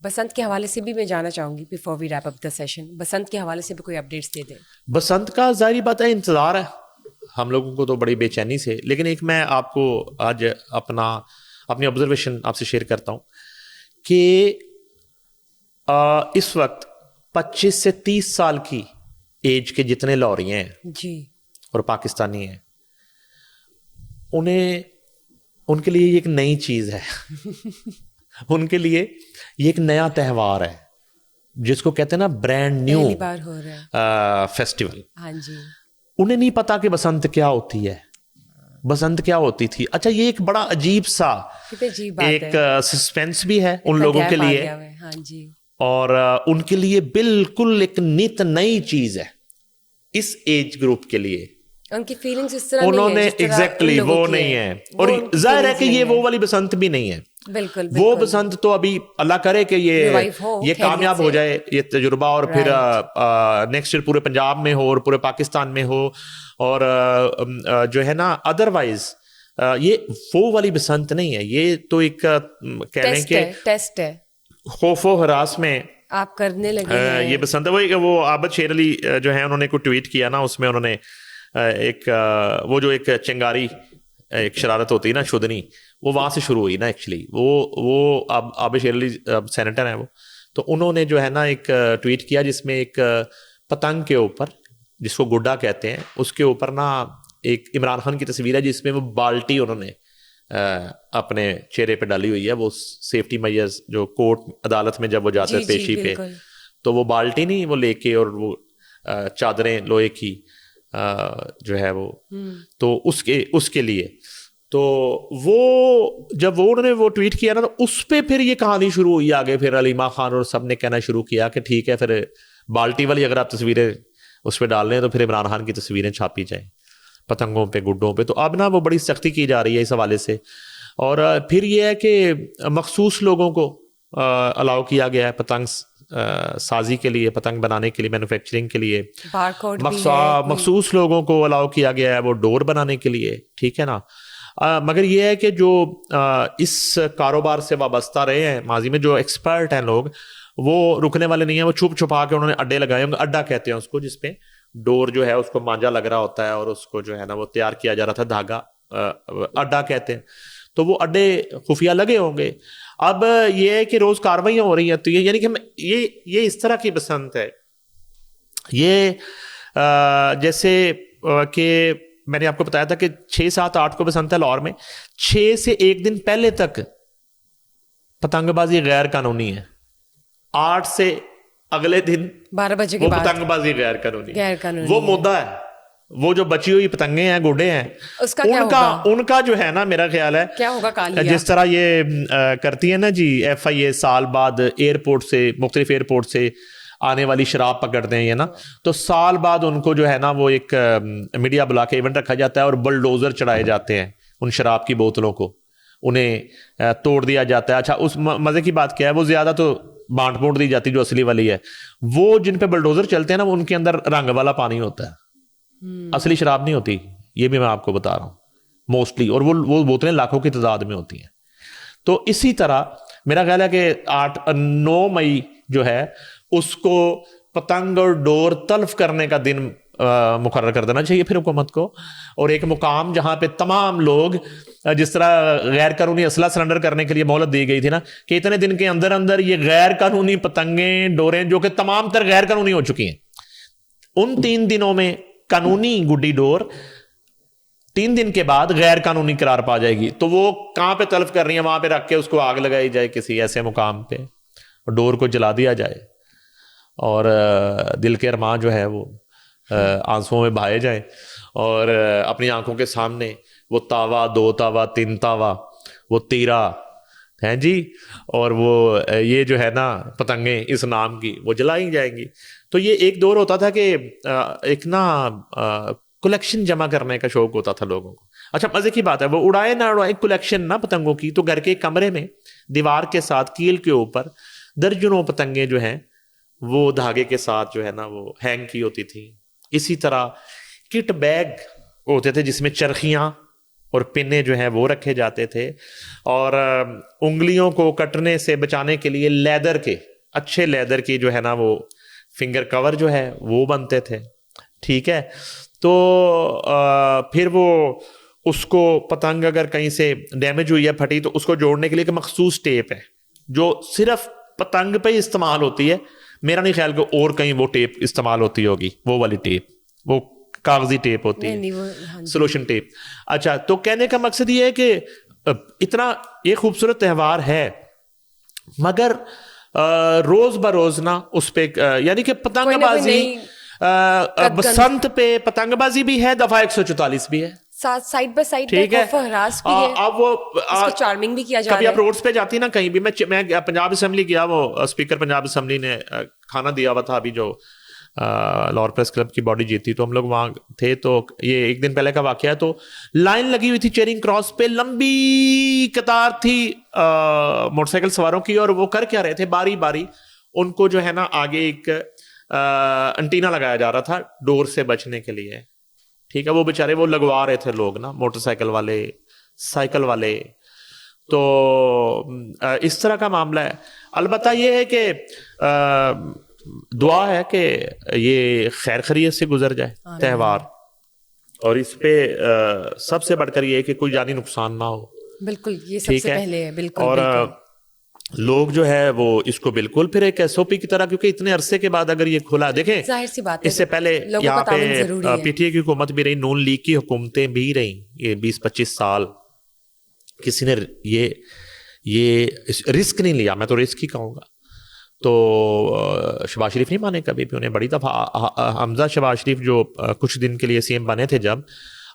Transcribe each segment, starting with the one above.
بسنت کے حوالے سے بھی میں جاننا چاہوں گی before we wrap up the session, Basant کے حوالے سے بھی کوئی اپڈیٹس دے دیں. بسنت کا ظاہری بات ہے انتظار ہے ہم لوگوں کو تو بڑی بے چینی سے, لیکن ایک میں آپ کو آج اپنی آبزرویشن آپ سے شیئر کرتا ہوں کہ اس وقت 25 سے 30 سال کی ایج کے جتنے لاہوری ہیں جی اور پاکستانی ہیں, ان کے لیے یہ ایک نئی چیز ہے ان کے لیے یہ ایک نیا تہوار ہے جس کو کہتے ہیں نا برانڈ نیو پہلی بار ہو رہا ہے فیسٹیول. ہاں جی, انہیں نہیں پتا کہ بسنت کیا ہوتی ہے, بسنت کیا ہوتی تھی. اچھا یہ ایک بڑا عجیب سا کتنی عجیب بات ایک ہے, سسپینس بھی ہے ان لوگوں کے لیے, ہاں جی, اور ان کے لیے بالکل ایک نت نئی چیز ہے اس ایج گروپ کے لیے. ان کی فیلنگز اس طرح انہوں نہیں نے ہے جس طرح ایگزیکٹلی وہ نہیں ہے, اور ظاہر ہے کہ یہ وہ والی بسنت بھی نہیں ہے. بالکل وہ بسنت تو ابھی اللہ کرے کہ یہ کامیاب ہو جائے یہ تجربہ, اور پھر نیکسٹ ایئر پورے پنجاب میں ہو اور پورے پاکستان میں ہو, اور جو ہے نا ادروائز یہ وہ والی بسنت نہیں ہے. یہ تو ایک کہہ لیں کہ ٹیسٹ ہے, خوف و ہراس میں آپ کرنے لگے ہیں یہ بسنت ہے. وہ عابد شیر علی جو ہے انہوں نے کوئی ٹویٹ کیا نا, اس میں انہوں نے ایک وہ جو ایک چنگاری ایک شرارت ہوتی ہے نا شدنی, وہ وہاں سے شروع ہوئی نا ایکچولی. وہ عابد شیر علی سینیٹر ہیں وہ, تو انہوں نے جو ہے نا ایک ٹویٹ کیا جس میں ایک پتنگ کے اوپر جس کو گڈا کہتے ہیں اس کے اوپر نا ایک عمران خان کی تصویر ہے جس میں وہ بالٹی انہوں نے اپنے چہرے پہ ڈالی ہوئی ہے. وہ سیفٹی میئرز جو کورٹ عدالت میں جب وہ جاتے پیشی پہ, تو وہ بالٹی نہیں وہ لے کے, اور وہ چادریں لوہے کی جو ہے وہ, تو اس کے لیے تو وہ جب انہوں نے وہ ٹویٹ کیا نا, تو اس پہ پھر یہ کہانی شروع ہوئی آگے. پھر علیمہ خان اور سب نے کہنا شروع کیا کہ ٹھیک ہے پھر بالٹی والی اگر آپ تصویریں اس پہ ڈال لیں تو پھر عمران خان کی تصویریں چھاپی جائیں پتنگوں پہ گڈوں پہ. تو اب نا وہ بڑی سختی کی جا رہی ہے اس حوالے سے. اور پھر یہ ہے کہ مخصوص لوگوں کو الاؤ کیا گیا ہے پتنگ سازی کے لیے, پتنگ بنانے کے لیے, مینوفیکچرنگ کے لیے. مخصوص لوگوں کو الاؤ کیا گیا ہے وہ ڈور بنانے کے لیے, ٹھیک ہے نا. مگر یہ ہے کہ جو اس کاروبار سے وابستہ رہے ہیں ماضی میں, جو ایکسپرٹ ہیں لوگ, وہ رکنے والے نہیں ہیں. وہ چھپ چھپا کے انہوں نے اڈے لگائے ہوں گے, اڈا کہتے ہیں اس کو, جس پہ ڈور جو ہے اس کو مانجا لگ رہا ہوتا ہے اور اس کو جو ہے نا وہ تیار کیا جا رہا تھا, دھاگا اڈا کہتے ہیں. تو وہ اڈے خفیہ لگے ہوں گے. اب یہ ہے کہ روز کاروائیاں ہو رہی ہیں, تو یعنی کہ یہ اس طرح کی بسنت ہے. یہ جیسے کہ میں نے آپ کو بتایا تھا کہ 6, 7, 8 کو بسنت ہے لاہور میں, 6 سے 1 دن پہلے تک پتنگ بازی غیر قانونی ہے. 8 سے اگلے دن 12 بجے کے بعد پتنگ بازی غیر قانونی. وہ مدعا ہے, وہ جو بچی ہوئی پتنگیں ہیں, گوڈے ہیں, ان کا جو ہے نا میرا خیال ہے کیا ہوگا, جس طرح یہ کرتی ہے نا جی FIA سال بعد ایئرپورٹ سے, مختلف ایئرپورٹ سے آنے والی شراب پکڑتے ہیں یہ نا, تو سال بعد ان کو جو ہے نا وہ ایک میڈیا بلا کے ایونٹ رکھا جاتا ہے اور بلڈوزر چڑھائے جاتے ہیں ان شراب کی بوتلوں کو, انہیں توڑ دیا جاتا ہے. اچھا اس مزے کی بات کیا ہے, وہ زیادہ تو بانٹ بونٹ دی جاتی جو اصلی والی ہے. وہ جن پہ بلڈوزر چلتے ہیں نا, ان کے اندر رنگ والا پانی ہوتا ہے, اصلی شراب نہیں ہوتی. یہ بھی میں آپ کو بتا رہا ہوں موسٹلی, اور وہ بوتلیں لاکھوں کی تعداد میں ہوتی ہیں. تو اسی طرح میرا خیال ہے کہ 9 مئی جو ہے اس کو پتنگ اور ڈور تلف کرنے کا دن مقرر کر دینا چاہیے پھر حکومت کو. اور ایک مقام جہاں پہ تمام لوگ, جس طرح غیر قانونی اسلحہ سرنڈر کرنے کے لیے مہلت دی گئی تھی نا, کہ اتنے دن کے اندر اندر یہ غیر قانونی پتنگیں, ڈوریں, جو کہ تمام تر غیر قانونی ہو چکی ہیں, ان 3 دنوں میں قانونی گڈی ڈور 3 دن کے بعد غیر قانونی قرار پا جائے گی. تو وہ کہاں پہ تلف کر رہی ہیں, وہاں پہ رکھ کے اس کو آگ لگائی جائے کسی ایسے مقام پہ, اور ڈور کو جلا دیا جائے, اور دل کے ارمان جو ہے وہ آنسوؤں میں بہائے جائیں, اور اپنی آنکھوں کے سامنے وہ تاوا, 2 تاوا, 3 تاوا, وہ تیرا ہیں جی, اور وہ یہ جو ہے نا پتنگیں اس نام کی وہ جلائی جائیں گی. تو یہ ایک دور ہوتا تھا کہ ایک نا کلیکشن جمع کرنے کا شوق ہوتا تھا لوگوں کو. اچھا مزے کی بات ہے, وہ اڑائے نہ اڑائے کلیکشن نا پتنگوں کی, تو گھر کے کمرے میں دیوار کے ساتھ کیل کے اوپر درجنوں پتنگیں جو ہیں وہ دھاگے کے ساتھ جو ہے نا وہ ہینگ کی ہوتی تھی. اسی طرح کٹ بیگ ہوتے تھے جس میں چرخیاں اور پنے جو ہیں وہ رکھے جاتے تھے, اور انگلیوں کو کٹنے سے بچانے کے لیے لیدر کے, اچھے لیدر کی جو ہے نا وہ فنگر کور جو ہے وہ بنتے تھے, ٹھیک ہے. تو پھر وہ اس کو پتنگ اگر کہیں سے ڈیمیج ہوئی ہے, پھٹی, تو اس کو جوڑنے کے لیے ایک مخصوص ٹیپ ہے جو صرف پتنگ پہ ہی استعمال ہوتی ہے. میرا نہیں خیال کہ اور کہیں وہ ٹیپ استعمال ہوتی ہوگی, وہ والی ٹیپ, وہ کاغذی ٹیپ ہوتی ہے, سولوشن ٹیپ. اچھا, تو کہنے کا مقصد یہ ہے کہ اتنا یہ خوبصورت تہوار ہے, مگر روز بروز نا اس پہ یعنی کہ پتنگ بازی, بسنت پہ پتنگ بازی بھی ہے, دفعہ 144 بھی ہے, سائڈ بائی سائڈ, ٹھیک ہے. اب وہ چارمنگ بھی کیا جا رہا ہے. کبھی آپ روڈز پہ جاتی نا کہیں بھی, میں پنجاب اسمبلی گیا, وہ اسپیکر پنجاب اسمبلی نے کھانا دیا ہوا تھا ابھی جو لاہور پریس کلب کی باڈی جیتی, تو ہم لوگ وہاں تھے. تو یہ ایک دن پہلے کا واقعہ ہے, تو لائن لگی ہوئی تھی چیرنگ کراس پہ, لمبی قطار تھی موٹر سائیکل سواروں کی, اور وہ کر کیا رہے تھے, باری باری ان کو جو ہے نا آگے ایک انٹینا لگایا جا رہا تھا ڈور سے بچنے کے لیے, ٹھیک ہے. وہ بیچارے وہ لگوا رہے تھے لوگ نا, موٹر سائیکل والے, سائیکل والے. تو اس طرح کا معاملہ ہے. البتہ یہ ہے کہ دعا ہے کہ یہ خیر خیریت سے گزر جائے تہوار, اور اس پہ سب سے بڑھ کر یہ ہے کہ کوئی جانی نقصان نہ ہو. بالکل, یہ سب سے پہلے ہے. بالکل. اور لوگ جو ہے وہ اس کو بالکل پھر ایک ایس او پی کی طرح, کیونکہ اتنے عرصے کے بعد اگر یہ کھلا, دیکھیں ظاہر سی بات ہے, اس سے پہلے یہاں پہ پی ٹی اے کی حکومت بھی رہی, نون لیگ کی حکومتیں بھی رہیں, یہ 20-25 سال کسی نے یہ رسک نہیں لیا. میں تو رسک ہی کہوں گا. تو شہباز شریف نہیں مانے کبھی بھی, انہیں بڑی دفعہ حمزہ شہباز شریف جو کچھ دن کے لیے سی ایم بنے تھے جب,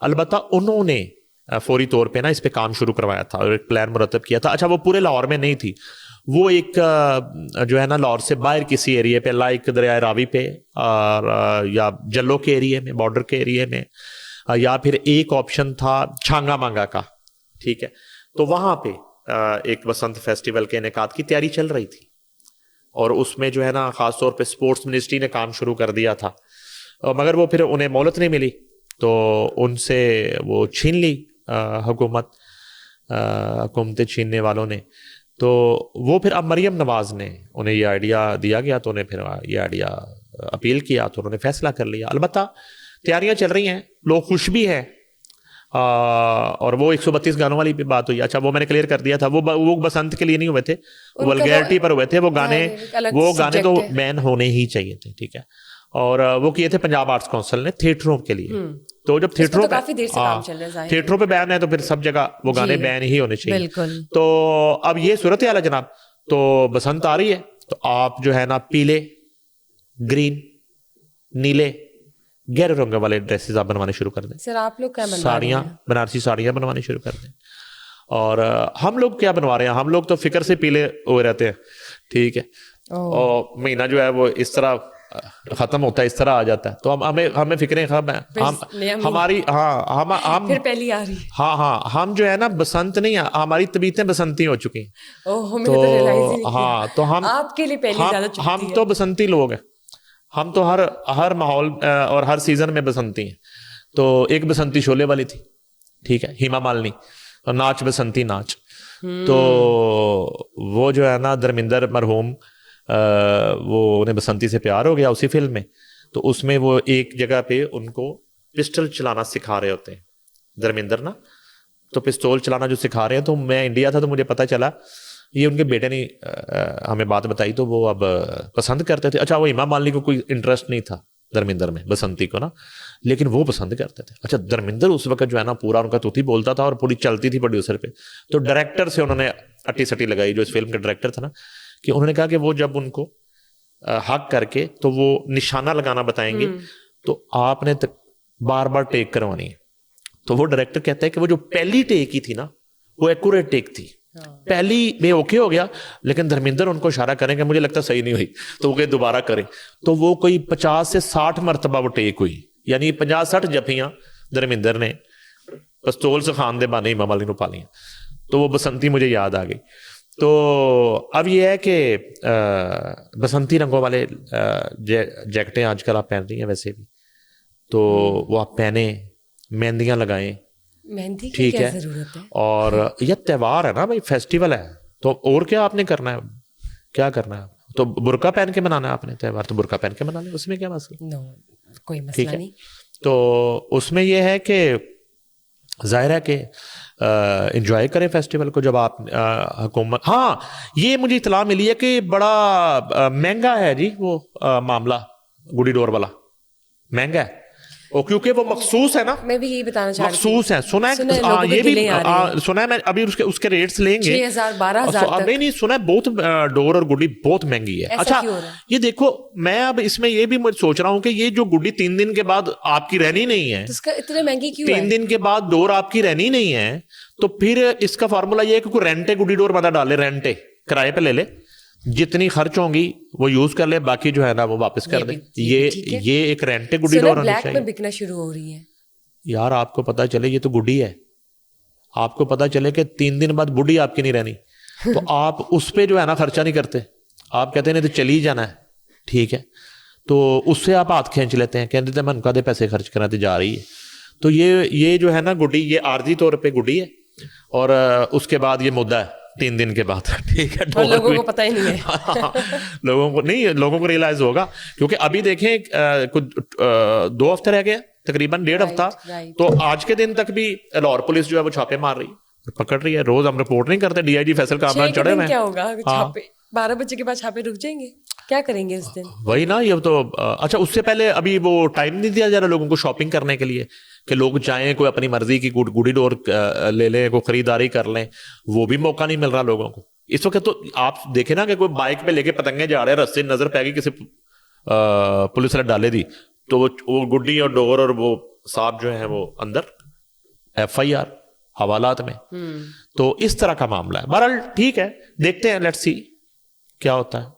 البتہ انہوں نے فوری طور پہ نا اس پہ کام شروع کروایا تھا اور ایک پلان مرتب کیا تھا. اچھا, وہ پورے لاہور میں نہیں تھی, وہ ایک جو ہے نا لاہور سے باہر کسی ایریے پہ, لائک دریائے راوی پہ, اور یا جلو کے ایریے میں, بارڈر کے ایریے میں, یا پھر ایک آپشن تھا چھانگا مانگا کا, ٹھیک ہے. تو وہاں پہ ایک بسنت فیسٹیول کے انعقاد کی تیاری چل رہی تھی, اور اس میں جو ہے نا خاص طور پہ اسپورٹس منسٹری نے کام شروع کر دیا تھا, مگر وہ پھر انہیں مہلت نہیں ملی, تو ان سے وہ چھین لی حکومتیں چھیننے والوں نے. تو وہ پھر اب مریم نواز نے, انہیں یہ آئیڈیا دیا گیا, تو انہیں پھر یہ آئیڈیا اپیل کیا, تو انہوں نے فیصلہ کر لیا. البتہ تیاریاں چل رہی ہیں, لوگ خوش بھی ہیں, اور وہ 132 گانوں والی بھی بات ہوئی. اچھا, وہ میں نے کلیئر کر دیا تھا, وہ بسنت کے لیے نہیں ہوئے تھے, ولگیرٹی پر ہوئے تھے. وہ گانے تو بین ہونے ہی چاہیے تھے, ٹھیک ہے. اور وہ کیے تھے پنجاب آرٹس کونسل نے تھیٹروں کے لیے. تو جب تھیٹروں پہ بین ہے تو پھر سب جگہ وہ گانے بین ہی ہونے چاہیے. تو اب یہ صورت حال ہے جناب. تو بسنت آ رہی ہے, تو آپ جو ہے نا پیلے, گرین, نیلے, گہرے رنگ والے ڈریسز آپ بنوانے شروع کر دیں. سر آپ لوگ کیا ساڑیاں, بنارسی ساڑیاں بنوانے شروع کر دیں. اور ہم لوگ کیا بنوا رہے ہیں, ہم لوگ تو فکر سے پیلے ہوئے رہتے ہیں, ٹھیک ہے. اور مہینہ جو ہے وہ اس طرح ختم ہوتا ہے, اس طرح آ جاتا ہے. تو ہمیں فکریں ہماری, ہم پھر پہلی آ رہی, ہم جو ہے نا بسنت نہیں, ہماری طبیعتیں بسنتی ہو چکی ہیں. تو آپ کے لیے پہلی زیادہ ہم تو بسنتی لوگ ہیں, ہم تو ہر ماحول اور ہر سیزن میں بسنتی ہیں. تو ایک بسنتی شولے والی تھی, ٹھیک ہے, ہیما مالنی, اور ناچ بسنتی ناچ. تو وہ جو ہے نا دھرمیندر مرحوم, وہ انہیں بسنتی سے پیار ہو گیا اسی فلم میں. تو اس میں وہ ایک جگہ پہ ان کو پسٹل چلانا سکھا رہے ہوتے ہیں دھرمیندر نا. تو پستول چلانا جو سکھا رہے ہیں, تو میں انڈیا تھا, تو مجھے پتہ چلا یہ ان کے بیٹے نے ہمیں بات بتائی, تو وہ اب پسند کرتے تھے. اچھا, وہ ہیما مالنی کو کوئی انٹرسٹ نہیں تھا دھرمیندر میں, بسنتی کو نا, لیکن وہ پسند کرتے تھے. اچھا, دھرمیندر اس وقت جو ہے نا پورا ان کا توتی بولتا تھا, اور پوری چلتی تھی پروڈیوسر پہ. تو ڈائریکٹر سے انہوں نے اٹی سٹی لگائی, جو اس فلم کا ڈائریکٹر تھا نا, کہ انہوں نے کہا کہ وہ جب ان کو حق کر کے تو وہ نشانہ لگانا بتائیں گے, تو آپ نے بار بار ٹیک کروانی ہے. تو وہ ڈائریکٹر کہتا ہے کہ وہ جو پہلی ٹیک ہی تھی نا, وہ ایکوریٹ ٹیک تھی, پہلی میں اوکے ہو گیا, لیکن دھرمیندر ان کو اشارہ کریں کہ مجھے لگتا صحیح نہیں ہوئی, تو وہ کہ دوبارہ کریں. تو وہ کوئی 50 سے 60 مرتبہ وہ ٹیک ہوئی, یعنی 50-60 جفیاں دھرمیندر نے پستول سے خان دے بانے امام علی نو پالیاں. تو وہ بسنتی مجھے یاد آ گئی. تو اب یہ ہے کہ بسنتی رنگوں والے جیکٹیں آج کل آپ پہن رہی ہیں ویسے بھی, تو وہ آپ پہنیں, مہندیاں لگائیں, مہندی کی ٹھیک کیا ہے, ضرورت ہے؟ اور یہ تہوار ہے نا بھائی, فیسٹیول ہے, تو اور کیا آپ نے کرنا ہے, کیا کرنا ہے, تو برقع پہن کے منانا ہے آپ نے تہوار, تو برقع پہن کے منانا ہے, اس میں کیا مسئلہ؟ نو, کوئی مسئلہ ٹھیک ہے, نہیں. تو اس میں یہ ہے کہ ظاہر ہے کہ انجوائے کریں فیسٹیول کو جب آپ حکومت. ہاں یہ مجھے اطلاع ملی ہے کہ بڑا مہنگا ہے جی وہ معاملہ گڈی ڈور والا, مہنگا ہے کیونکہ وہ مخصوص ہے نا, میں بھی یہی بتانا چاہ رہی تھی, مخصوص ہے. سنا ہے یہ بھی سنا ہے, میں ابھی اس کے ریٹس لیں گے 6,000 12,000 نہیں سنا ہے, بہت ڈور اور گڈی بہت مہنگی ہے. اچھا یہ دیکھو, میں اب اس میں یہ بھی سوچ رہا ہوں کہ یہ جو گڈی 3 دن کے بعد آپ کی رہنی نہیں ہے, اس کا اتنے مہنگی کیوں ہے؟ 3 دن کے بعد ڈور آپ کی رہنی نہیں ہے, تو پھر اس کا فارمولا یہ ہے کہ کوئی رینٹے گڈی ڈور بندہ ڈالے, رینٹے کرائے پہ لے لے, جتنی خرچ ہوں گی وہ یوز کر لے, باقی جو ہے نا وہ واپس کر دے. یہ ایک رینٹے گڈی ڈور ہونی بلیک چاہیے. میں بکنا شروع ہو رہی ہے یار, آپ کو پتا چلے یہ تو گڈی ہے, آپ کو پتا چلے کہ 3 دن بعد بڈی آپ کی نہیں رہنی, تو آپ اس پہ جو ہے نا خرچہ نہیں کرتے, آپ کہتے ہیں نہیں تو چلی جانا ہے, ٹھیک ہے, تو اس سے آپ ہاتھ کھینچ لیتے ہیں, کہتے ہیں من کا دے پیسے خرچ کرنا تو جا رہی ہے. تو یہ جو ہے نا گڈی, یہ عارضی طور پہ گڈی ہے, اور اس کے بعد یہ مدعا ہے 3 دن کے بعد, ٹھیک ہے, اور لوگوں کو پتہ ہی نہیں ہے. لوگوں کو ریئلائز ہوگا, کیونکہ ابھی دیکھیں کچھ 2 ہفتے رہ گئے تقریباً, 1.5 ہفتہ, تو آج کے دن تک بھی لاہور پولیس جو ہے وہ چھاپے مار رہی ہے, پکڑ رہی ہے. روز ہم رپورٹ نہیں کرتے, ڈی آئی جی فیصل کامران چڑھے ہوئے ہیں. کیا ہوگا چھاپے 12 بجے کے بعد چھاپے رک جائیں گے, کیا کریں گے اس دن؟ وہی نا, یہ تو اچھا اس سے پہلے ابھی وہ ٹائم نہیں دیا جا رہا لوگوں کو شاپنگ کرنے کے لیے, کہ لوگ جائیں کوئی اپنی مرضی کی گڈی ڈور لے لیں, کوئی خریداری کر لیں, وہ بھی موقع نہیں مل رہا لوگوں کو اس وقت. تو آپ دیکھیں نا کہ کوئی بائک پہ لے کے پتنگیں جا رہے ہیں, رستے نظر پہ گئی کسی پولیس نے ڈالے دی, تو وہ گڈی اور ڈور اور وہ صاحب جو ہیں وہ اندر FIR حوالات میں. تو اس طرح کا معاملہ ہے. بہرحال ٹھیک ہے, دیکھتے ہیں, لیٹس سی کیا ہوتا ہے.